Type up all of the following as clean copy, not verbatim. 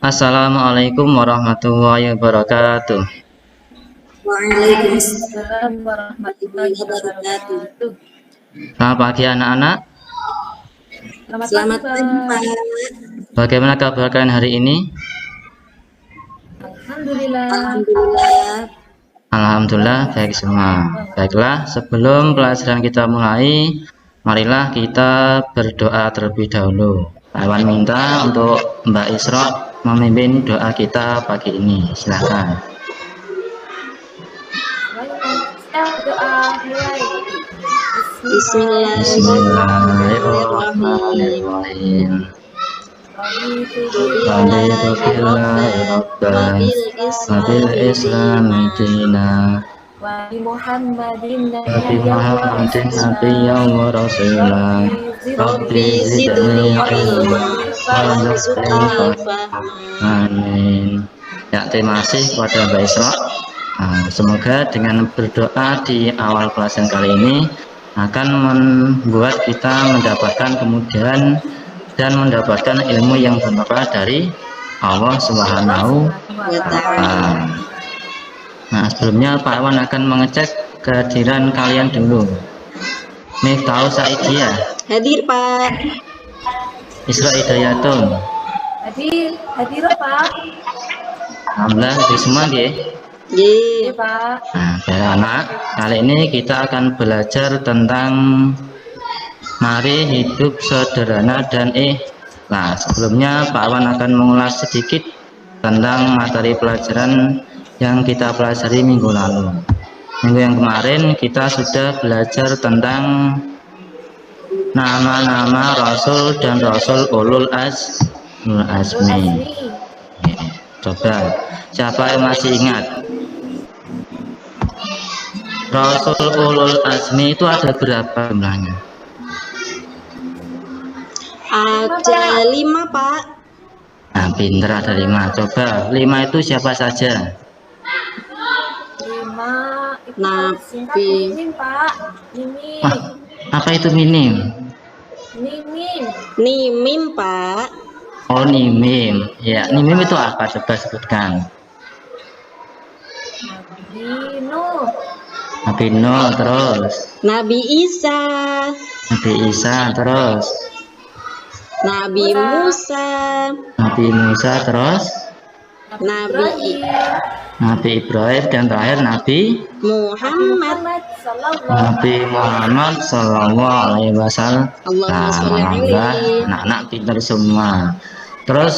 Assalamualaikum warahmatullahi wabarakatuh. Waalaikumsalam warahmatullahi wabarakatuh. Selamat pagi anak-anak. Selamat pagi, Pak. Bagaimana kabar kalian hari ini? Alhamdulillah baik semua. Baiklah, sebelum pelajaran kita mulai, marilah kita berdoa terlebih dahulu. Pak Iwan minta untuk Mbak Isra memimpin doa kita pagi ini. Silakan. Doa mulai. Bismillahirrahmanirrahim. Raditu billahi rabban wa bil islami dinan wa bi Muhammadin nabiyyan wa rasulan. Rabbi zidni ilman warzuqni fahman. Amin. Ya, terima kasih kepada Mbak Isra. Semoga dengan berdoa di awal pelajaran kali ini akan membuat kita mendapatkan kemudahan dan mendapatkan ilmu yang bermanfaat dari Allah Subhanahu wa Ta'ala. Nah, sebelumnya Pak Iwan akan mengecek kehadiran kalian dulu. Miftahul Saidiyah. Hadir, Pak. Isra Hidayatun. Hadir Pak. Alhamdulillah di semua nggih. Nggih, Pak. Nah, para anak, kali ini kita akan belajar tentang mari hidup sederhana dan ikhlas. Sebelumnya Pak Iwan akan mengulas sedikit tentang materi pelajaran yang kita pelajari minggu lalu. Minggu yang kemarin kita sudah belajar tentang nama-nama Rasul dan Rasul Ulul Azmi. Coba, siapa yang masih ingat? Rasul Ulul Azmi itu ada berapa jumlahnya? Ada 5, Pak. Nah, pinter, ada 5. Coba, 5 itu siapa saja? 5 itu Nabi. Mimin, Pak. Mimin. Apa itu minim? Nimim, Pak. Oh, nimim. Ya, nimim itu apa? Coba sebutkan. Nabi Nuh, terus Nabi Isa. Nabi Isa, terus Nabi Musa. Nabi Musa, terus Nabi Ibrahim, dan terakhir Nabi Muhammad. Sallallahu Alaihi Wasallam. Anak-anak pintar semua. Terus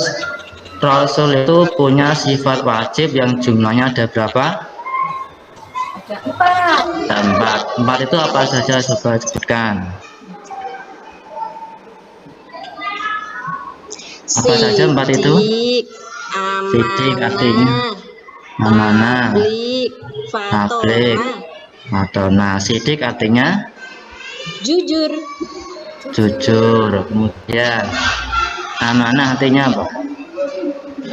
Rasul itu punya sifat wajib yang jumlahnya ada berapa? Ada 4. 4 itu apa saja? Coba sebutkan. Apa saja 4 itu? Sidik artinya amanah, tabligh, fatona. Sidik artinya Jujur. Kemudian amanah artinya apa?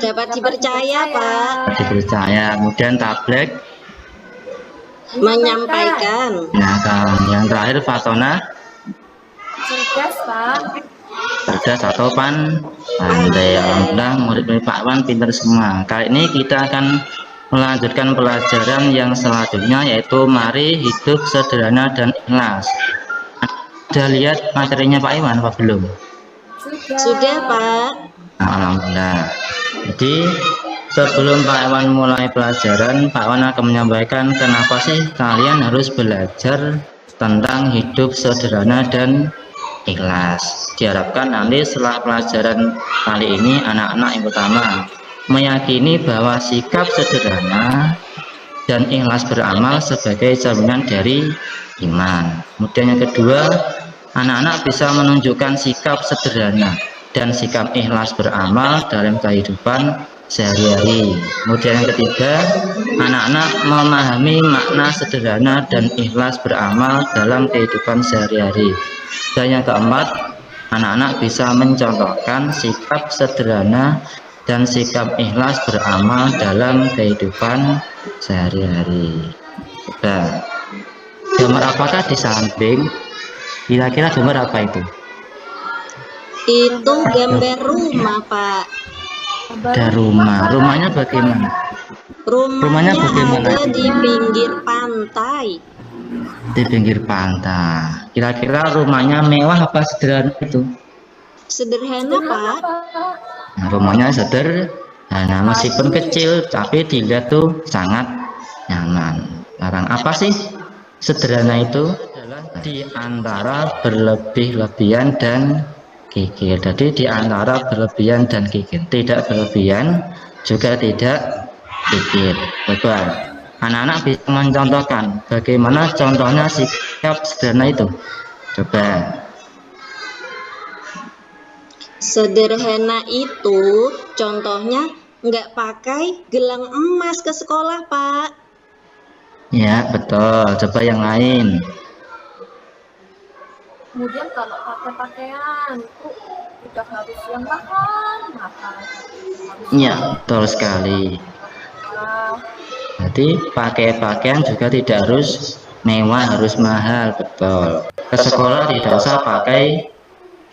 Dapat dipercaya, Pak. Dipercaya. Kemudian tabligh, menyampaikan. Nah, yang terakhir fatona, cerdas, Pak. cerdas atau pandai. Alhamdulillah murid-murid Pak Wan pintar semua. Kali ini kita akan melanjutkan pelajaran yang selanjutnya, yaitu mari hidup sederhana dan ikhlas. Sudah lihat materinya Pak Iwan apa belum? Sudah, Pak. Nah, alhamdulillah. Jadi sebelum Pak Iwan mulai pelajaran, Pak Iwan akan menyampaikan kenapa sih kalian harus belajar tentang hidup sederhana dan ikhlas. Diharapkan nanti setelah pelajaran kali ini anak-anak yang pertama meyakini bahwa sikap sederhana dan ikhlas beramal sebagai jaminan dari iman. Kemudian yang kedua, anak-anak bisa menunjukkan sikap sederhana dan sikap ikhlas beramal dalam kehidupan sehari-hari. Kemudian yang ketiga, anak-anak memahami makna sederhana dan ikhlas beramal dalam kehidupan sehari-hari. Dan yang keempat, anak-anak bisa mencontohkan sikap sederhana dan sikap ikhlas beramal dalam kehidupan sehari-hari. Nah, gambar apakah di samping? Kira-kira gambar apa itu? Itu gambar rumah, Pak. Ada rumah. Rumahnya bagaimana? Rumahnya bagaimana? ada di pinggir pantai. Di pinggir pantai. Kira-kira rumahnya mewah apa sederhana itu? Sederhana, Pak. Nah, rumahnya sederhana, meskipun kecil, tapi dilihat tuh sangat nyaman. Sekarang apa sih sederhana itu? Adalah di antara berlebih-lebihan dan kikir. Jadi di antara berlebihan dan kikir, tidak berlebihan juga tidak kikir. Coba anak-anak bisa mencontohkan bagaimana contohnya sikap sederhana itu. Coba. Sederhana itu contohnya nggak pakai gelang emas ke sekolah, Pak. Ya, betul. Coba yang lain. Kemudian kalau pakai pakaian itu tidak harus yang mahal. Ya, betul sekali. Jadi pakai pakaian juga tidak harus mewah, harus mahal, betul. Ke sekolah tidak usah pakai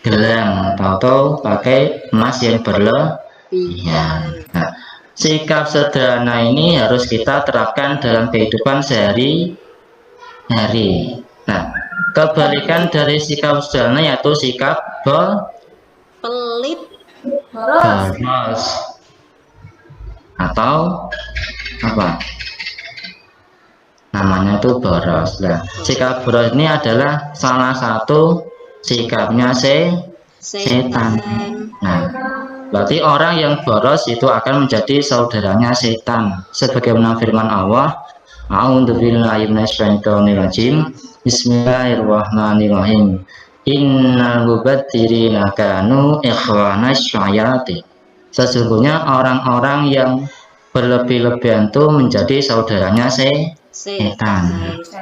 gelang atau pakai emas yang berlebihan. Nah, sikap sederhana ini harus kita terapkan dalam kehidupan sehari-hari. Nah, kebalikan dari sikap sederhana yaitu sikap Pelit. boros atau apa namanya itu boros. Nah, sikap boros ini adalah salah satu sikapnya setan. Nah, berarti orang yang boros itu akan menjadi saudaranya setan. Sebagaimana firman Allah, A'udzubillahi minasyaitonirrajim. Bismillahirrahmanirrahim. Innal mubadzirina kanu ikhwanas syayatin. Sesungguhnya orang-orang yang berlebih-lebihan itu menjadi saudaranya setan.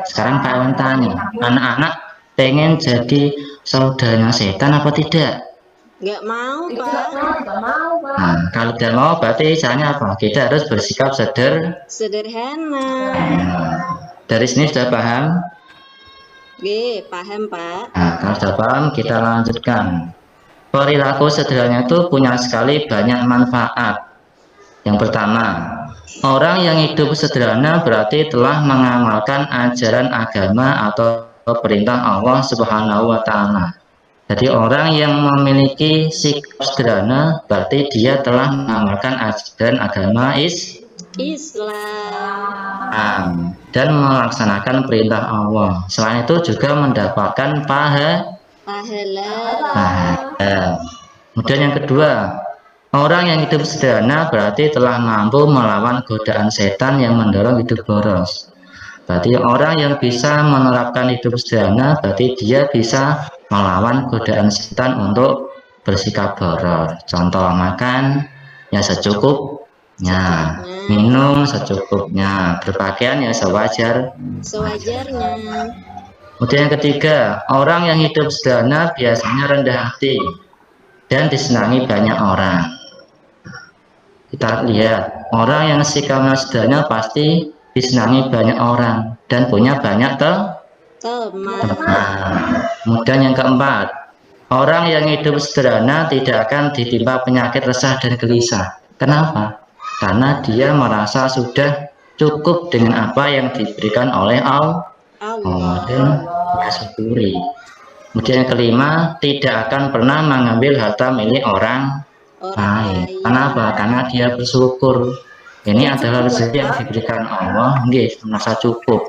Sekarang Pak Iwan tanya, anak-anak pengen jadi saudaranya setan apa tidak? Nggak mau, Pak. Nggak mau, Pak. Nah, kalau tidak mau berarti caranya apa? Kita harus bersikap Sederhana. Dari sini sudah paham? Oke, paham, Pak. Nah, kalau sudah paham kita lanjutkan. Perilaku sederhana itu punya sekali banyak manfaat. Yang pertama, orang yang hidup sederhana berarti telah mengamalkan ajaran agama atau perintah Allah Subhanahu wa Ta'ala. Jadi orang yang memiliki sikap sederhana berarti dia telah mengamalkan ajaran agama Islam dan melaksanakan perintah Allah. Selain itu juga mendapatkan pahala. Kemudian yang kedua, orang yang hidup sederhana berarti telah mampu melawan godaan setan yang mendorong hidup boros. Berarti orang yang bisa menerapkan hidup sederhana berarti dia bisa melawan godaan setan untuk bersikap boros. Contoh makan ya secukupnya, minum secukupnya, berpakaian ya sewajarnya. Kemudian yang ketiga, orang yang hidup sederhana biasanya rendah hati dan disenangi banyak orang. Kita lihat, orang yang sikapnya sederhana pasti disenangi banyak orang dan punya banyak teman. Kemudian yang keempat, orang yang hidup sederhana tidak akan ditimpa penyakit resah dan gelisah. Kenapa? Karena dia merasa sudah cukup dengan apa yang diberikan oleh Allah dan dia syukuri. Kemudian yang kelima, tidak akan pernah mengambil harta milik orang lain. Kenapa? Karena dia bersyukur. Ini adalah rezeki yang diberikan Allah, merasa cukup.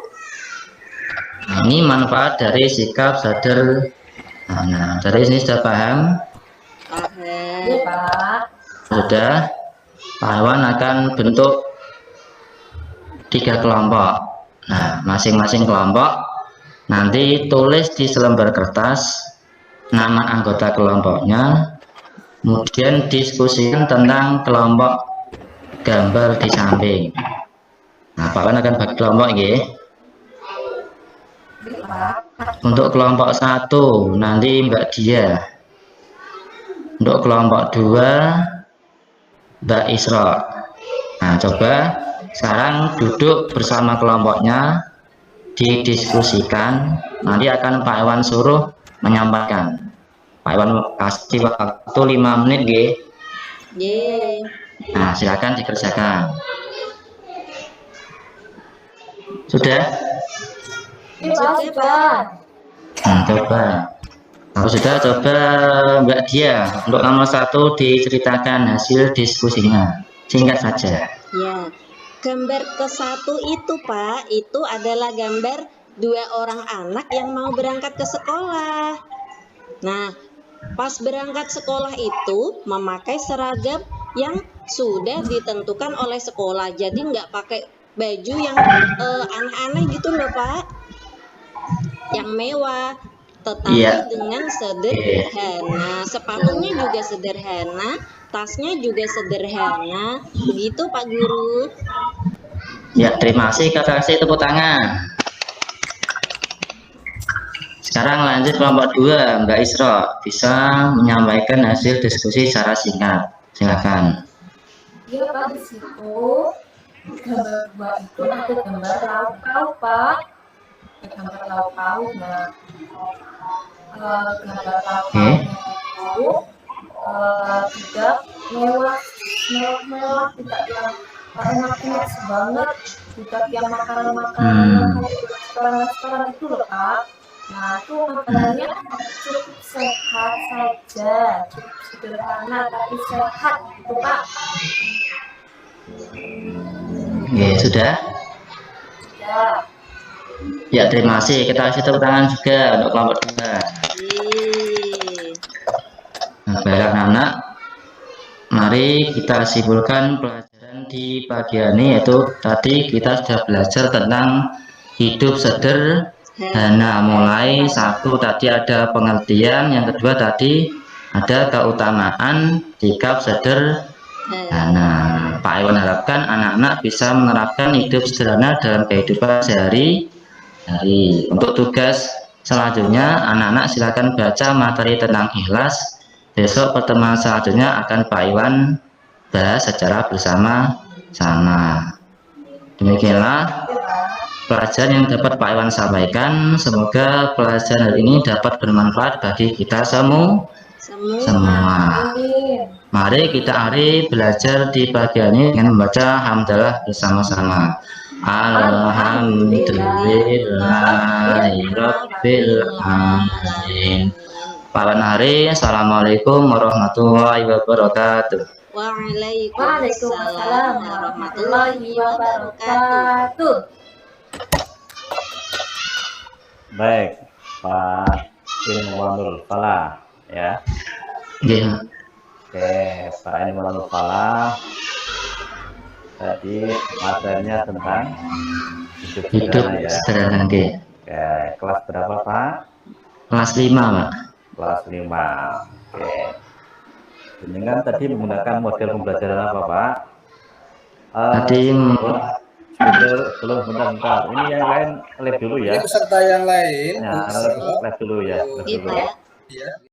Nah, ini manfaat dari sikap sederhana. Dari sini sudah paham? Sudah. Pak Iwan akan bentuk 3 kelompok. Nah, masing-masing kelompok nanti tulis di selembar kertas nama anggota kelompoknya, kemudian diskusikan tentang kelompok gambar di samping. Nah, Pak Iwan akan bagi kelompok ini. Untuk kelompok 1 nanti Mbak Dia. Untuk kelompok 2 Mbak Isra. Nah, coba sekarang duduk bersama kelompoknya, didiskusikan. Nanti akan Pak Iwan suruh menyampaikan. Pak Iwan kasih waktu 5 menit, Nah, silakan dikerjakan. Sudah? Iya Pak, sudah. Coba. Kalau sudah, coba Mbak Dia untuk nomor 1 diceritakan hasil diskusinya. Singkat saja. Ya, gambar ke-1 itu Pak, itu adalah gambar 2 orang anak yang mau berangkat ke sekolah. Nah, pas berangkat sekolah itu memakai seragam yang sudah ditentukan oleh sekolah. Jadi nggak pakai baju yang aneh-aneh gitu loh Pak, yang mewah, tetapi Iya. dengan sederhana. Sepatunya juga sederhana, tasnya juga sederhana. Begitu Pak Guru. Ya, terima kasih. Kita kasih tepuk tangan. Sekarang lanjut kelompok 2, Mbak Isra bisa menyampaikan hasil diskusi secara singkat. Silakan. Iya Pak, di situ gambar 2 itu ada gambar lauk pauk Pak. Ada gambar lauk pauk. Nah, gambar lauk pauknya itu tidak mewah, tidak yang enak-enak banget, tidak yang makanan-makanan yang restoran-restoran itu loh Pak. Nah, itu makanannya cukup sehat saja, cukup sederhana tapi sehat gitu Pak. Oke, sudah? Ya. Ya, terima kasih. Kita kasih tepuk tangan juga untuk kelompok 2. Nah, baiklah anak-anak, mari kita simpulkan pelajaran di pagi ini, yaitu tadi kita sudah belajar tentang hidup sederhana. Mulai 1 tadi ada pengertian, yang kedua tadi ada keutamaan sikap sederhana. Pak Iwan harapkan anak-anak bisa menerapkan hidup sederhana dalam kehidupan sehari-hari. Untuk tugas selanjutnya, anak-anak silakan baca materi tentang ikhlas. Besok pertemuan selanjutnya akan Pak Iwan bahas secara bersama-sama. Demikianlah pelajaran yang dapat Pak Iwan sampaikan. Semoga pelajaran hari ini dapat bermanfaat bagi kita semua. Mari kita belajar di pagi ini dengan membaca hamdalah bersama-sama. Alhamdulillahirabbil alamin. Pak Hari, assalamualaikum warahmatullahi wabarakatuh. Waalaikumsalam warahmatullahi wabarakatuh. Baik, Pak Inwanul Falah ya. Iya. Oke, Pak Inwanul Falah. Tadi materinya tentang Hidup ya. sederhana. Oke. Oke, kelas berapa Pak? Kelas 5, Pak. Kelas 5. Oke. Ini kan tadi menggunakan model pembelajaran apa Pak? Tadi belum bentar. Ini yang lain live dulu ya. Ini peserta yang lain. Ya, live dulu ya. Iya Pak. Iya.